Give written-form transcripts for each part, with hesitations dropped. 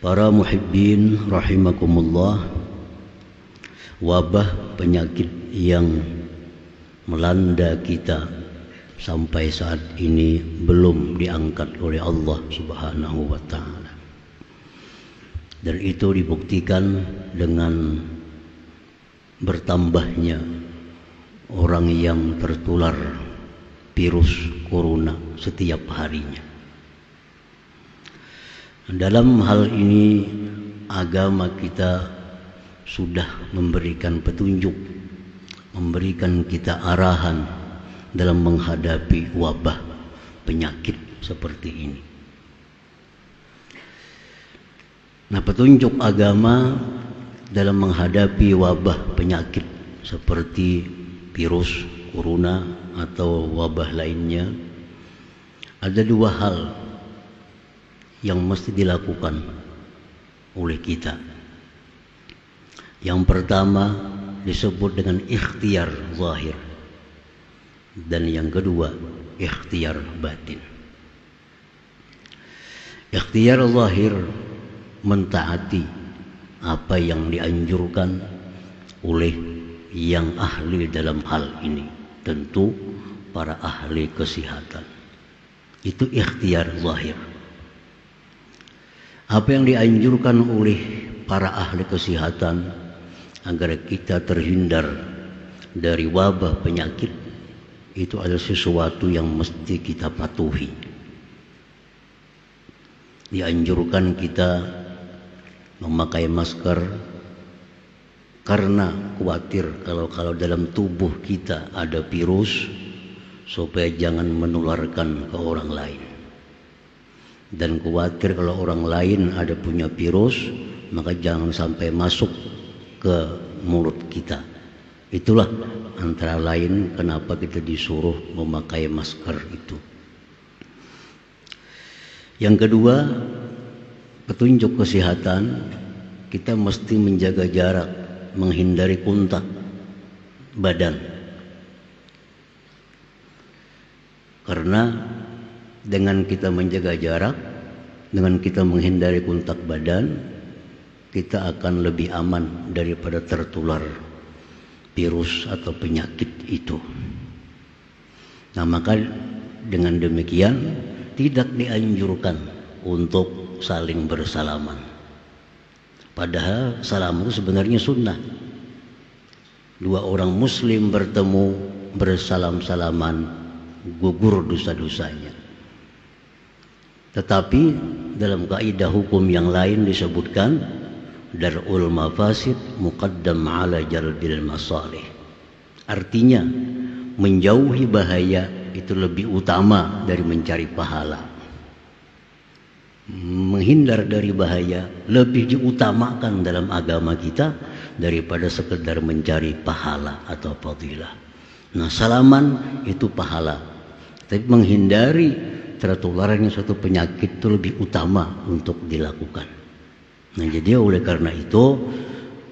Para muhibbin rahimakumullah, wabah penyakit yang melanda kita sampai saat ini belum diangkat oleh Allah Subhanahu wa ta'ala. Dan itu dibuktikan dengan bertambahnya orang yang tertular virus corona setiap harinya. Dalam hal ini agama kita sudah memberikan petunjuk, memberikan kita arahan dalam menghadapi wabah penyakit seperti ini. Nah, petunjuk agama dalam menghadapi wabah penyakit seperti virus corona atau wabah lainnya, ada dua hal yang mesti dilakukan oleh kita. Yang pertama disebut dengan ikhtiar zahir, dan yang kedua ikhtiar batin. Ikhtiar zahir mentaati apa yang dianjurkan oleh yang ahli dalam hal ini, tentu para ahli kesehatan. Itu ikhtiar zahir. Apa yang dianjurkan oleh para ahli kesehatan agar kita terhindar dari wabah penyakit, itu adalah sesuatu yang mesti kita patuhi. Dianjurkan kita memakai masker karena khawatir kalau dalam tubuh kita ada virus, supaya jangan menularkan ke orang lain. Dan khawatir kalau orang lain ada punya virus, maka jangan sampai masuk ke mulut kita. Itulah antara lain kenapa kita disuruh memakai masker itu. Yang kedua, petunjuk kesehatan, kita mesti menjaga jarak, menghindari kontak badan. Karena dengan kita menjaga jarak, dengan kita menghindari kontak badan, kita akan lebih aman daripada tertular virus atau penyakit itu. Nah, maka dengan demikian tidak dianjurkan untuk saling bersalaman. Padahal salam itu sebenarnya sunnah. Dua orang muslim bertemu bersalam-salaman, gugur dosa-dosanya. Tetapi dalam kaidah hukum yang lain disebutkan dar'ul mafasid muqaddam ala jalbil masalih. Artinya menjauhi bahaya itu lebih utama dari mencari pahala. Menghindar dari bahaya lebih diutamakan dalam agama kita daripada sekedar mencari pahala atau fadilah. Nah, salaman itu pahala, tapi menghindari tertularnya suatu penyakit itu lebih utama untuk dilakukan. Nah, jadi oleh karena itu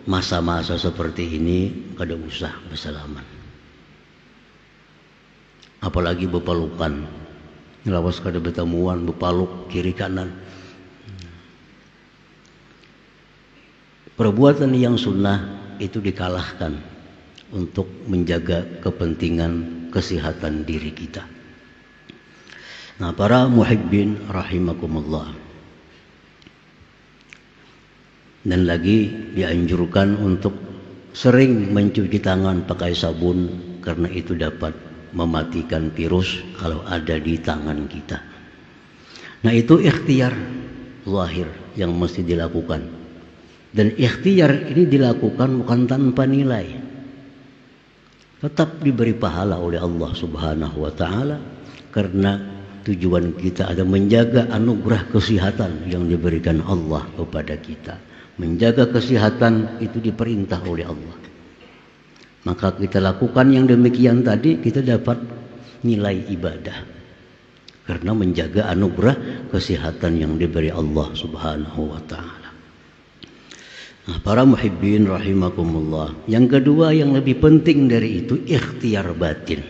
masa-masa seperti ini kada usah bersalaman, apalagi bepelukan. Lawas kada bertemuan bepaluk kiri kanan. Perbuatan yang sunnah itu dikalahkan untuk menjaga kepentingan kesehatan diri kita. Nah, para muhibbin rahimakumullah, dan lagi dianjurkan untuk sering mencuci tangan pakai sabun, karena itu dapat mematikan virus kalau ada di tangan kita. Nah, itu ikhtiar zahir yang mesti dilakukan, dan ikhtiar ini dilakukan bukan tanpa nilai, tetap diberi pahala oleh Allah Subhanahu wa ta'ala, karena tujuan kita ada menjaga anugerah kesehatan yang diberikan Allah kepada kita. Menjaga kesehatan itu diperintah oleh Allah. Maka kita lakukan yang demikian tadi, kita dapat nilai ibadah. Karena menjaga anugerah kesehatan yang diberi Allah Subhanahu wa ta'ala. Nah, para muhibbin rahimakumullah, yang kedua yang lebih penting dari itu ikhtiar batin.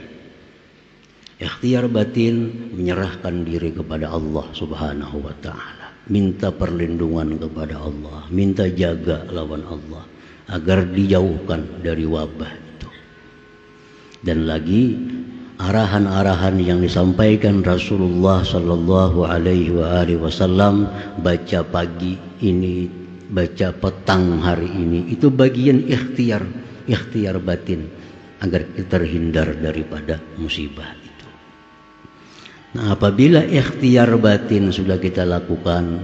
Ikhtiar batin menyerahkan diri kepada Allah Subhanahu wa taala, minta perlindungan kepada Allah, minta jaga lawan Allah agar dijauhkan dari wabah itu. Dan lagi arahan-arahan yang disampaikan Rasulullah sallallahu alaihi wasallam, baca pagi ini, baca petang hari ini, itu bagian ikhtiar batin agar kita terhindar daripada musibah itu. Nah, apabila ikhtiar batin sudah kita lakukan,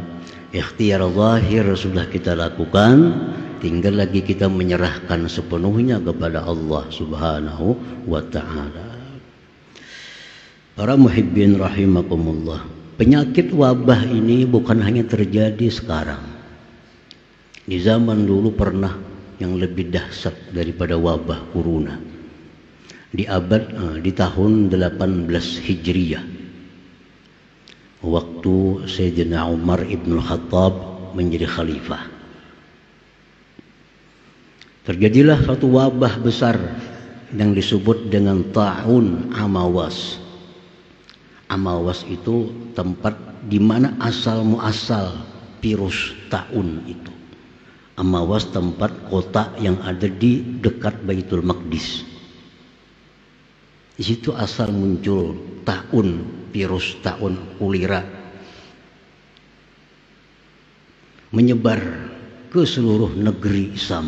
ikhtiar zahir sudah kita lakukan, tinggal lagi kita menyerahkan sepenuhnya kepada Allah Subhanahu wa taala. Para muhibbin rahimakumullah, penyakit wabah ini bukan hanya terjadi sekarang. Di zaman dulu pernah yang lebih dahsyat daripada wabah corona. Di tahun 18 Hijriah, waktu Sayyidina Umar ibn Khattab menjadi khalifah, terjadilah suatu wabah besar yang disebut dengan ta'un Amawas. Amawas itu tempat di mana asal muasal virus ta'un itu. Amawas tempat kota yang ada di dekat Baitul Maqdis. Di situ asal muncul ta'un, virus ta'un kulira, menyebar ke seluruh negeri Sam.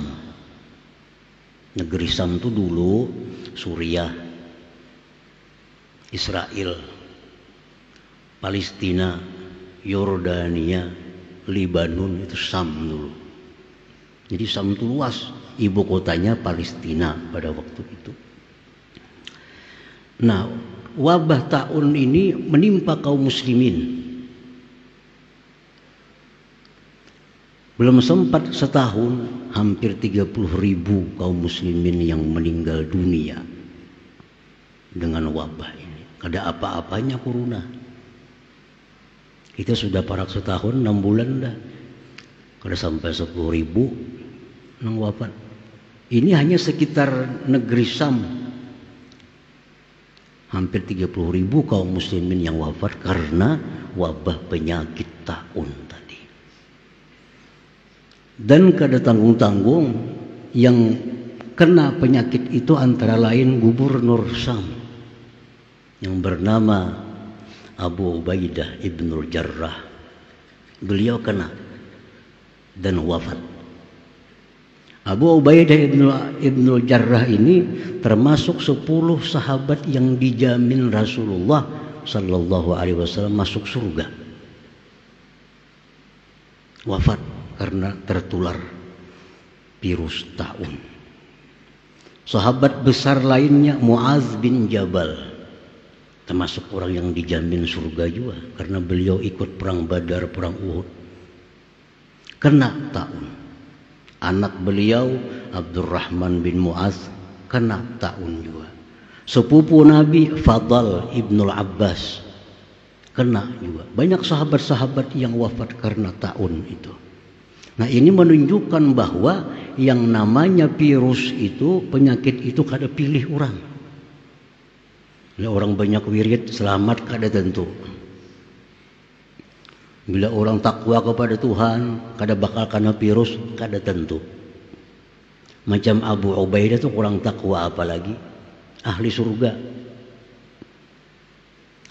Negeri Sam itu dulu Suriah, Israel, Palestina, Yordania, Lebanon, itu Sam dulu. Jadi Sam itu luas, ibu kotanya Palestina pada waktu itu. Nah, wabah ta'un ini menimpa kaum muslimin. Belum sempat setahun, hampir 30.000 kaum muslimin yang meninggal dunia dengan wabah ini. Kada apa-apanya corona. Kita sudah parak setahun, 6 bulan dah. Kada sampai 10.000 yang wafat. Ini hanya sekitar negeri Sam. Hampir 30.000 kaum muslimin yang wafat karena wabah penyakit ta'un tadi. Dan kada tanggung-tanggung yang kena penyakit itu antara lain gubernur Sam yang bernama Abu Ubaidah ibnul Jarrah. Beliau kena dan wafat. Abu Ubaidah ibnul Jarrah ini termasuk 10 sahabat yang dijamin Rasulullah sallallahu alaihi wasallam masuk surga. Wafat karena tertular virus ta'un. Sahabat besar lainnya Muaz bin Jabal, termasuk orang yang dijamin surga juga karena beliau ikut perang Badar, perang Uhud, kena ta'un. Anak beliau Abdurrahman bin Muaz kena ta'un juga. Sepupu Nabi Fadl ibnul Abbas kena juga. Banyak sahabat-sahabat yang wafat karena ta'un itu. Nah, ini menunjukkan bahwa yang namanya virus itu, penyakit itu kada pilih orang. Bila orang banyak wirid selamat kada tentu. Bila orang takwa kepada Tuhan, kada bakal kena virus, kada tentu. Macam Abu Ubaidah itu kurang takwa, apalagi ahli surga.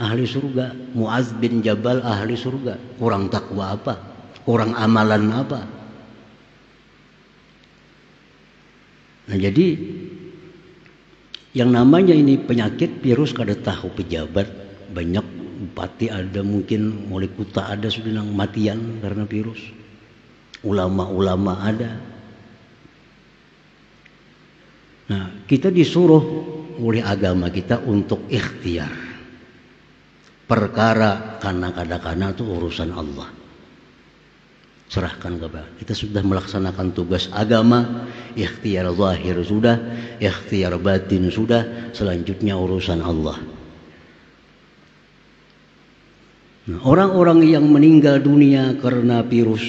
Ahli surga. Muaz bin Jabal ahli surga. Kurang takwa apa? Kurang amalan apa? Nah, jadi yang namanya ini penyakit virus kada tahu pejabat banyak, bupati ada, mungkin wali kota ada sudah nang matian karena virus. Ulama-ulama ada. Nah, kita disuruh oleh agama kita untuk ikhtiar. Perkara kana-kana itu urusan Allah. Serahkan kepada kita. Sudah melaksanakan tugas agama, ikhtiar zahir sudah, ikhtiar batin sudah, selanjutnya urusan Allah. Nah, orang-orang yang meninggal dunia karena virus,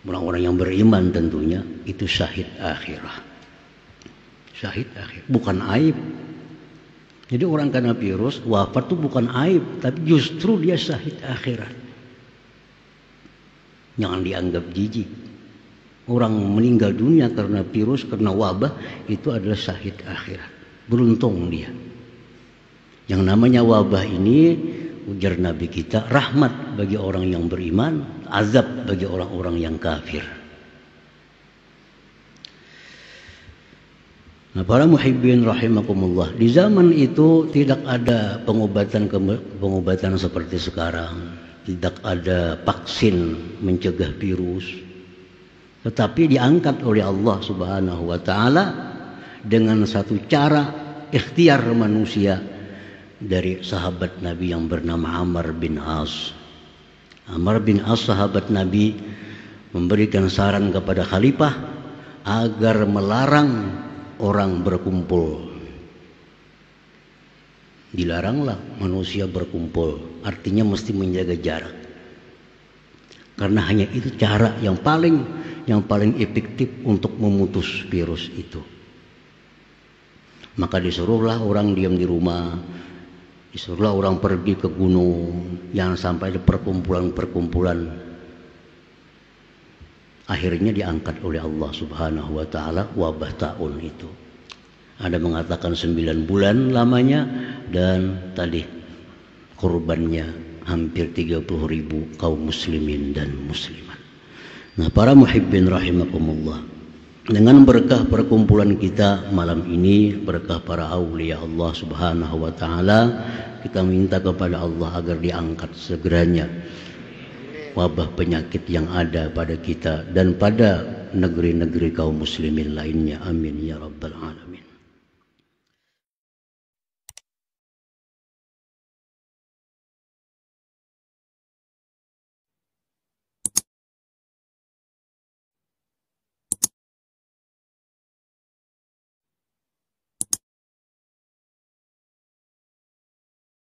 orang-orang yang beriman tentunya, itu syahid akhirah. Syahid akhir, bukan aib. Jadi orang kena virus wafat itu bukan aib, tapi justru dia syahid akhirat. Jangan dianggap jijik. Orang meninggal dunia karena virus, karena wabah, itu adalah syahid akhirat. Beruntung dia. Yang namanya wabah ini, ujar Nabi kita, rahmat bagi orang yang beriman, azab bagi orang-orang yang kafir. Nah, para muhibbin rahimakumullah, di zaman itu tidak ada pengobatan seperti sekarang, tidak ada vaksin mencegah virus, tetapi diangkat oleh Allah Subhanahu wa taala dengan satu cara ikhtiar manusia dari sahabat Nabi yang bernama Amr bin As. Amr bin As, sahabat Nabi, memberikan saran kepada khalifah agar melarang orang berkumpul. Dilaranglah manusia berkumpul, artinya mesti menjaga jarak. Karena hanya itu cara yang paling efektif untuk memutus virus itu. Maka disuruhlah orang diam di rumah, disuruhlah orang pergi ke gunung, jangan sampai ada perkumpulan-perkumpulan. Akhirnya diangkat oleh Allah Subhanahu wa taala wabah taun itu. Ada mengatakan 9 bulan lamanya, dan tadi korbannya hampir 30.000 kaum muslimin dan muslimat. Nah, para muhibbin rahimakumullah, dengan berkah perkumpulan kita malam ini, berkah para aulia Allah Subhanahu wa taala, kita minta kepada Allah agar diangkat segeranya wabah penyakit yang ada pada kita dan pada negeri-negeri kaum muslimin lainnya. Amin ya rabbal alamin.